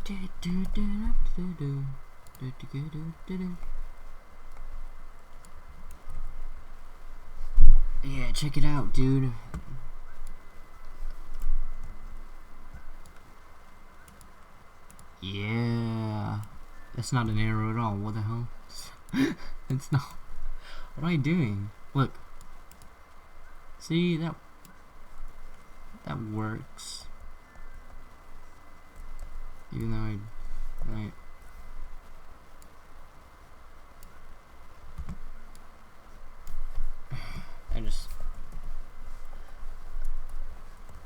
Yeah, check it out, dude. Yeah. That's not an arrow at all. What the hell? It's not. What am I doing? Look. See, that works. Even though right.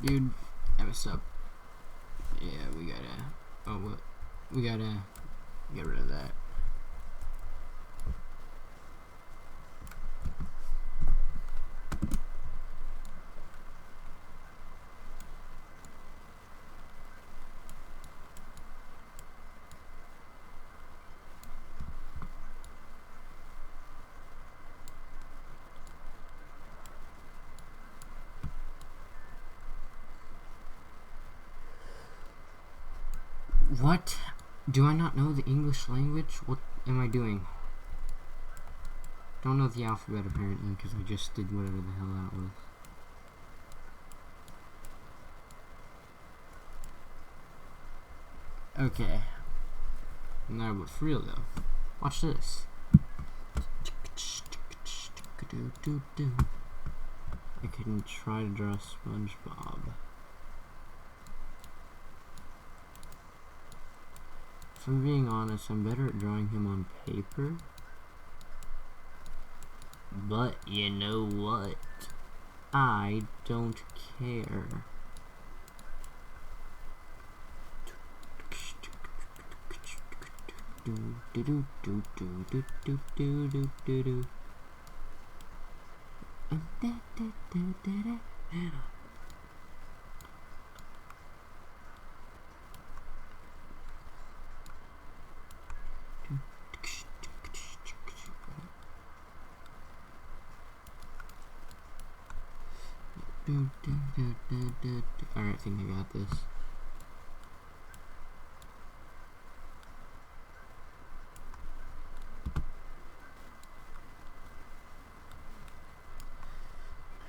Dude, I messed up. Yeah, we gotta get rid of that. What? Do I not know the English language? What am I doing? Don't know the alphabet apparently, because I just did whatever the hell that was. Okay. No, but for real though. Watch this. I can try to draw SpongeBob. If I'm being honest, I'm better at drawing him on paper. But you know what? I don't care. Alright, I think I got this.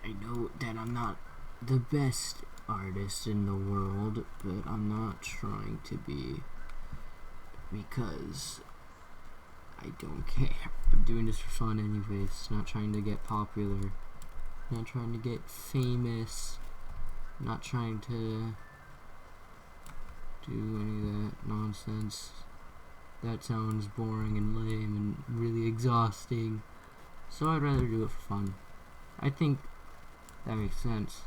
I know that I'm not the best artist in the world, but I'm not trying to be, because I don't care. I'm doing this for fun anyways, not trying to get popular, not trying to get famous, not trying to do any of that nonsense. That sounds boring and lame and really exhausting, so I'd rather do it for fun. I think that makes sense.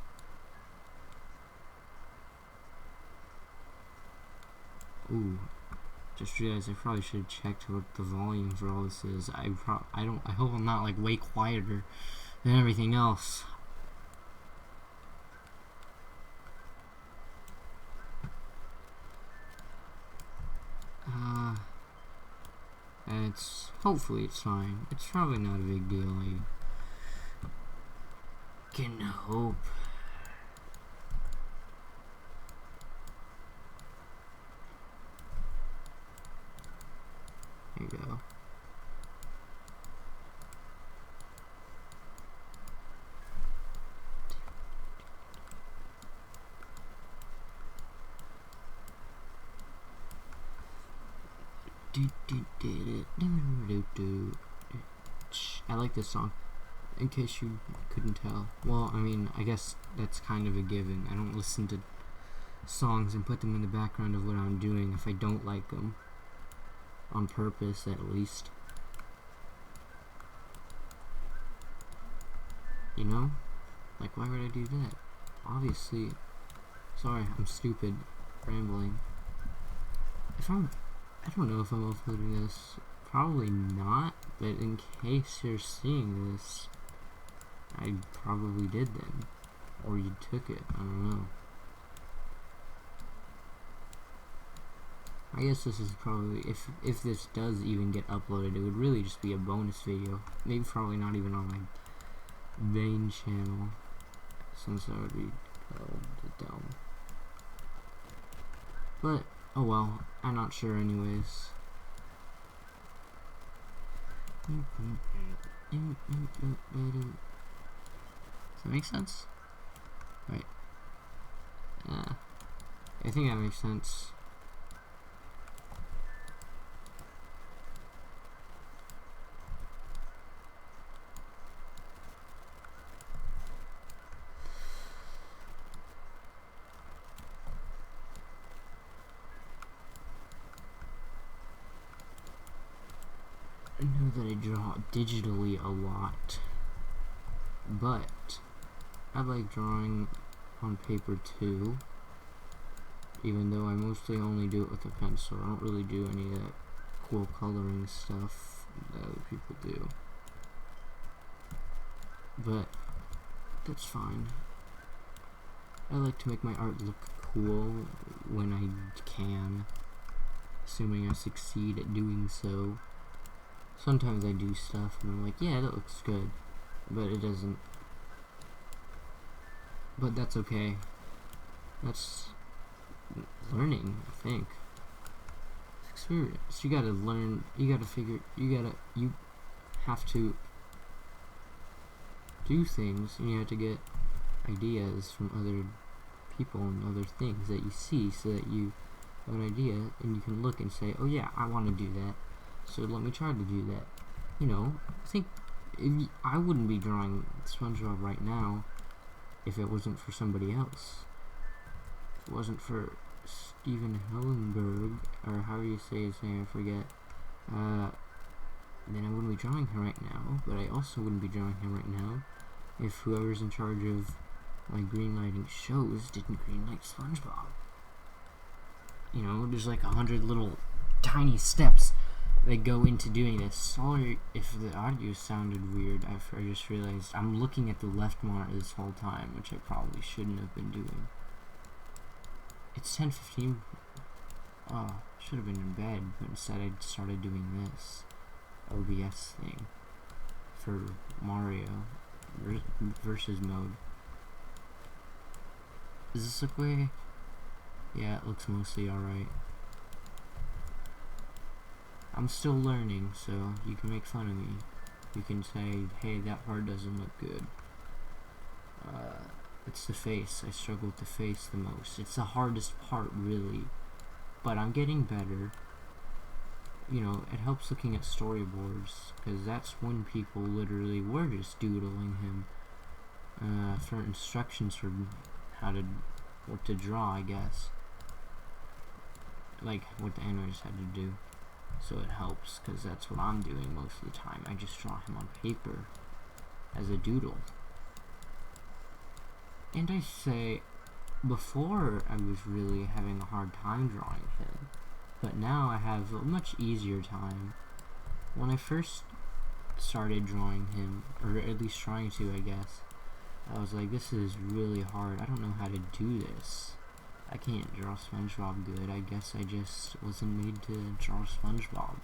Ooh, just realized I probably should have checked what the volume for all this is. I hope I'm not like way quieter than everything else. And hopefully it's fine. It's probably not a big deal. I can hope. There you go. I like this song, in case you couldn't tell. Well, I mean, I guess that's kind of a given. I don't listen to songs and put them in the background of what I'm doing if I don't like them. On purpose, at least. You know? Like, why would I do that? Obviously. Sorry, I'm stupid. Rambling. I don't know if I'm uploading this. Probably not, but in case you're seeing this, I probably did then. Or you took it, I don't know. I guess this is probably, if this does even get uploaded, it would really just be a bonus video. Maybe probably not even on my main channel, since that would be dumb. But Oh well, I'm not sure anyways. Does that make sense? Right. I think that makes sense. I know that I draw digitally a lot, but I like drawing on paper too, even though I mostly only do it with a pencil. I don't really do any of that cool coloring stuff that other people do, but that's fine. I like to make my art look cool when I can, assuming I succeed at doing so. Sometimes I do stuff and I'm like, yeah, that looks good, but it doesn't. But that's okay. That's learning, I think. It's experience. You gotta learn, you have to do things, and you have to get ideas from other people and other things that you see, so that you have an idea and you can look and say, oh yeah, I want to do that, so let me try to do that. You know, I think I wouldn't be drawing SpongeBob right now if it wasn't for somebody else. If it wasn't for Steven Hillenberg, or how do you say his name, I forget, then I wouldn't be drawing him right now. But I also wouldn't be drawing him right now if whoever's in charge of my greenlighting shows didn't greenlight SpongeBob. You know, there's like 100 little tiny steps that go into doing this. Sorry if the audio sounded weird. I just realized I'm looking at the left monitor this whole time, which I probably shouldn't have been doing. It's 10:15. Oh, should have been in bed, but instead I started doing this OBS thing for Mario versus mode. Does this look way? Yeah, it looks mostly alright. I'm still learning, so you can make fun of me. You can say, hey, that part doesn't look good. It's the face. I struggle with the face the most. It's the hardest part, really. But I'm getting better. You know, it helps looking at storyboards, because that's when people literally were just doodling him for instructions for what to draw, I guess. Like, what the animators had to do. So it helps, because that's what I'm doing most of the time. I just draw him on paper as a doodle. And I say, before I was really having a hard time drawing him, but now I have a much easier time. When I first started drawing him, or at least trying to, I guess, I was like, this is really hard. I don't know how to do this. I can't draw SpongeBob good. I guess I just wasn't made to draw SpongeBob.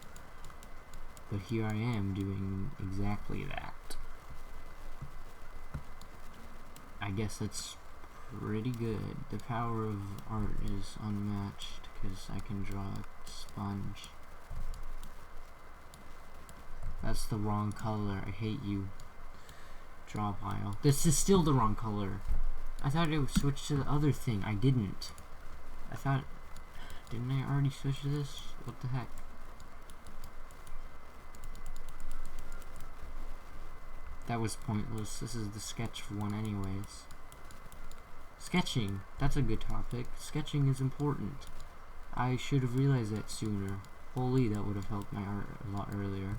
But here I am doing exactly that. I guess that's pretty good. The power of art is unmatched, because I can draw a sponge. That's the wrong color. I hate you. Draw pile. This is still the wrong color. I thought it would switch to the other thing. I didn't. I thought... Didn't I already switch to this? What the heck? That was pointless. This is the sketch one anyways. Sketching. That's a good topic. Sketching is important. I should have realized that sooner. Holy, that would have helped my art a lot earlier.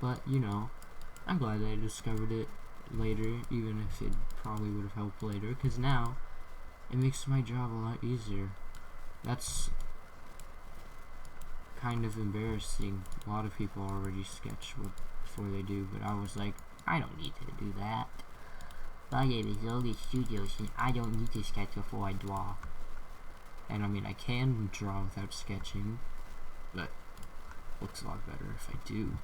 But, you know, I'm glad that I discovered it later, even if it probably would have helped later, because now it makes my job a lot easier. That's kind of embarrassing. A lot of people already sketch before they do, but I was like, I don't need to do that. But yeah, there's all these studios, and I don't need to sketch before I draw. And I mean, I can draw without sketching, but it looks a lot better if I do.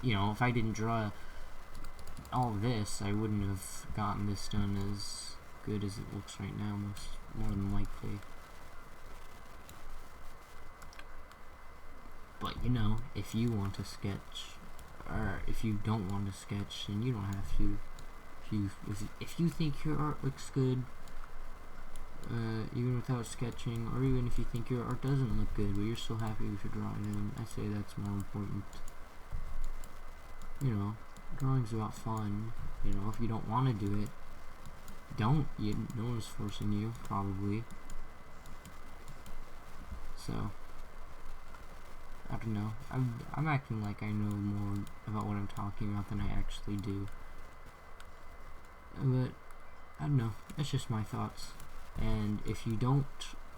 You know, if I didn't draw all this, I wouldn't have gotten this done as good as it looks right now, more than likely. But you know, if you want to sketch, or if you don't want to sketch, then you don't have to. If you think your art looks good, even without sketching, or even if you think your art doesn't look good, but you're still happy with your drawing, then I say that's more important. You know, drawing's about fun. You know, if you don't want to do it, don't. No one's forcing you, probably. So, I don't know. I'm acting like I know more about what I'm talking about than I actually do. But, I don't know. That's just my thoughts. And if you don't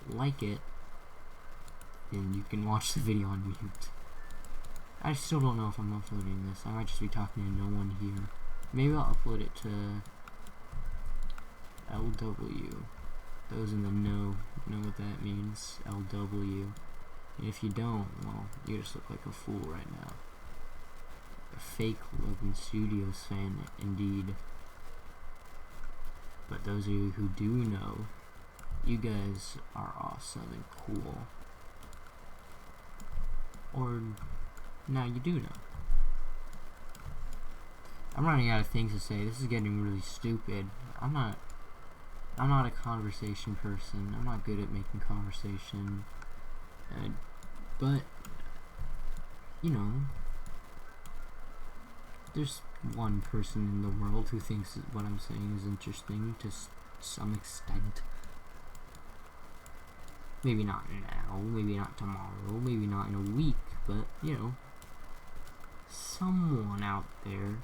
like it, then you can watch the video on mute. I still don't know if I'm uploading this. I might just be talking to no one here. Maybe I'll upload it to LW. Those in the know what that means. LW. And if you don't, well, you just look like a fool right now. A fake Logan Studios fan, indeed. But those of you who do know, you guys are awesome and cool. Or, now you do know. I'm running out of things to say. This is getting really stupid. I'm not a conversation person. I'm not good at making conversation. But, you know, there's one person in the world who thinks that what I'm saying is interesting to some extent. Maybe not now, maybe not tomorrow, maybe not in a week, but, you know, someone out there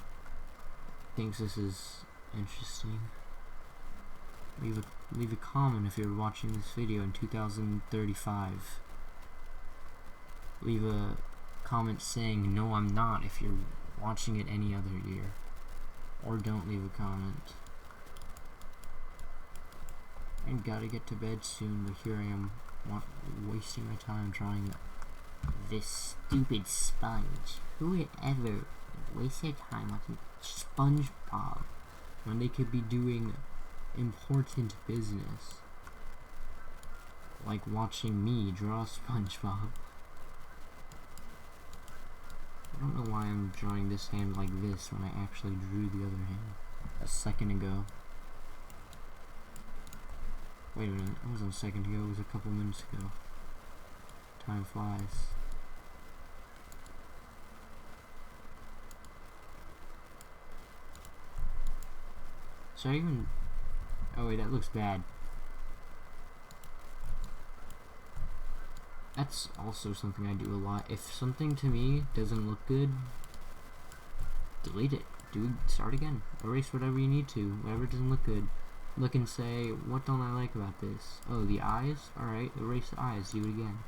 thinks this is interesting. Leave a comment if you're watching this video in 2035. Leave a comment saying, no, I'm not, if you're watching it any other year. Or don't leave a comment. I gotta get to bed soon, but here I am wasting my time drawing this stupid sponge. Who would ever waste their time watching SpongeBob when they could be doing important business? Like watching me draw SpongeBob. I don't know why I'm drawing this hand like this when I actually drew the other hand a second ago. Wait a minute, it wasn't a second ago, it was a couple minutes ago. Time flies. Should I even... Oh wait, that looks bad. That's also something I do a lot. If something to me doesn't look good, delete it. Start again. Erase whatever you need to. Whatever doesn't look good. Look and say, what don't I like about this? Oh, the eyes? Alright, erase the eyes. Do it again.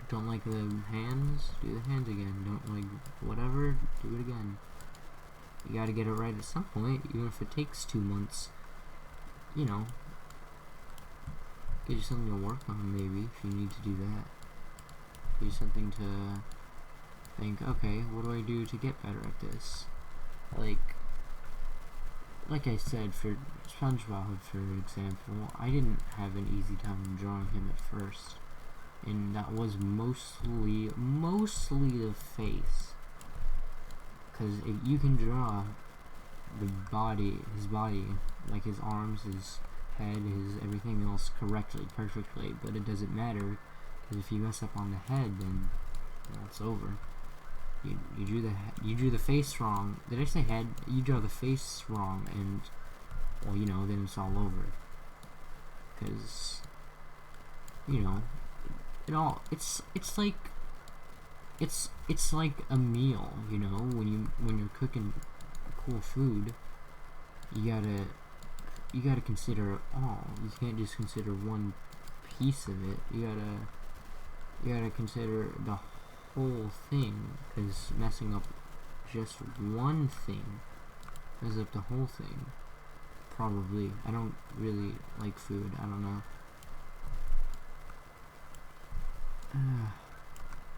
Don't like the hands? Do the hands again. Don't like whatever? Do it again. You gotta get it right at some point, even if it takes 2 months. You know. Give you something to work on, maybe, if you need to do that. Give you something to think, okay, what do I do to get better at this? Like I said, for SpongeBob, for example, I didn't have an easy time drawing him at first. And that was mostly the face. Because if you can draw his body, like his arms, his head, his everything else correctly, perfectly, but it doesn't matter, because if you mess up on the head, then it's over. You drew the face wrong. Did I say head? You draw the face wrong, and well, you know, then it's all over. Because you know, it's like a meal. You know, when you're cooking cool food, you gotta consider it all. You can't just consider one piece of it. You gotta consider the whole thing, because messing up just one thing messes up the whole thing. Probably. I don't really like food. I don't know.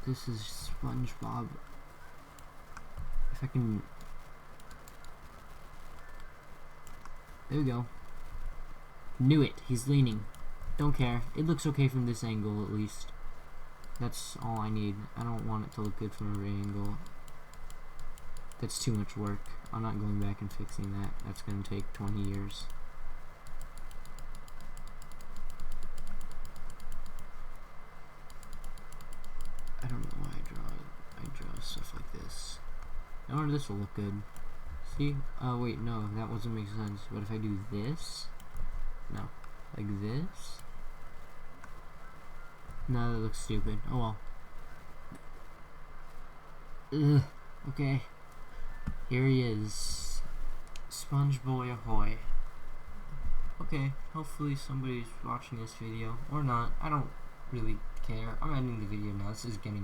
This is SpongeBob. If I can... There we go. Knew it. He's leaning. Don't care. It looks okay from this angle, at least. That's all I need. I don't want it to look good from every angle. That's too much work. I'm not going back and fixing that. That's going to take 20 years. I don't know why I draw stuff like this. I wonder this will look good. See? Oh wait, no, that doesn't make sense. What if I do this? No. Like this? No, that looks stupid. Oh well. Ugh. Okay. Here he is. SpongeBob ahoy. Okay, hopefully somebody's watching this video. Or not. I don't really care. I'm ending the video now. This is getting